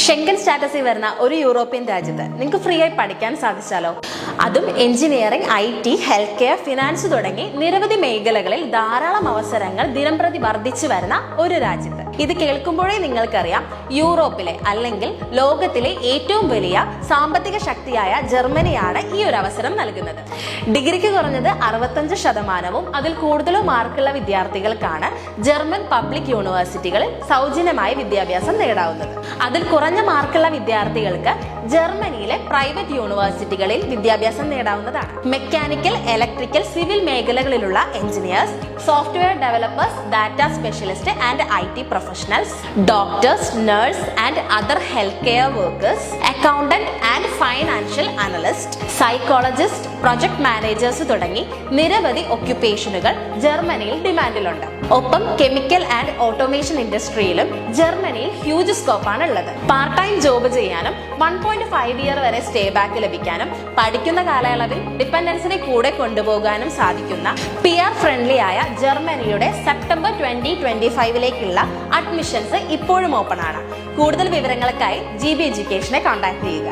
Schengen സ്റ്റാറ്റസിൽ വരുന്ന ഒരു European രാജ്യത്ത് നിങ്ങൾക്ക് ഫ്രീ ആയി പഠിക്കാൻ സാധിച്ചാലോ? അതും engineering, IT, health care, finance തുടങ്ങി നിരവധി മേഖലകളിൽ ധാരാളം അവസരങ്ങൾ ദിനംപ്രതി വർദ്ധിച്ചു വരുന്ന ഒരു രാജ്യത്ത്. ഇത് കേൾക്കുമ്പോഴേ നിങ്ങൾക്കറിയാം, യൂറോപ്പിലെ അല്ലെങ്കിൽ ലോകത്തിലെ ഏറ്റവും വലിയ സാമ്പത്തിക ശക്തിയായ ജർമ്മനിയാണ് ഈ ഒരു അവസരം നൽകുന്നത്. ഡിഗ്രിക്ക് കുറഞ്ഞത് 65% അതിൽ കൂടുതലോ മാർക്കുള്ള വിദ്യാർത്ഥികൾക്കാണ് ജർമ്മൻ പബ്ലിക് യൂണിവേഴ്സിറ്റികളിൽ സൗജന്യമായ വിദ്യാഭ്യാസം നേടാവുന്നത്. അതിൽ കുറഞ്ഞ മാർക്കുള്ള വിദ്യാർത്ഥികൾക്ക് ജർമ്മനിയിലെ പ്രൈവറ്റ് യൂണിവേഴ്സിറ്റികളിൽ വിദ്യാഭ്യാസം നേടാവുന്നതാണ്. മെക്കാനിക്കൽ, ഇലക്ട്രിക്കൽ, സിവിൽ മേഖലകളിലുള്ള engineers, software developers, data specialist and IT professionals, doctors, nurse and other health care workers, accountant and financial analyst, psychologist, project managers തുടങ്ങി നിരവധി ഒക്യുപ്പേഷനുകൾ ജർമ്മനിയിൽ ഡിമാൻഡിലുണ്ട്. ഒപ്പം കെമിക്കൽ ആൻഡ് ഓട്ടോമേഷൻ ഇൻഡസ്ട്രിയിലും ജർമ്മനിയിൽ ഹ്യൂജ് സ്കോപ്പാണ് ഉള്ളത്. പാർട്ട് ടൈം ജോബ് ചെയ്യാനും 1.5 year വരെ stay back ലഭിക്കാനും പഠിക്കുന്ന കാലയളവിൽ ഡിപ്പെൻഡൻസിനെ കൂടെ കൊണ്ടുപോകാനും സാധിക്കുന്ന PR ഫ്രണ്ട്ലി ആയ ജർമ്മനിയുടെ സെപ്റ്റംബർ 2025 അഡ്മിഷൻസ് ഇപ്പോഴും ഓപ്പൺ ആണ്. കൂടുതൽ വിവരങ്ങൾക്കായി GB എഡ്യൂക്കേഷനെ കോൺടാക്ട് ചെയ്യുക.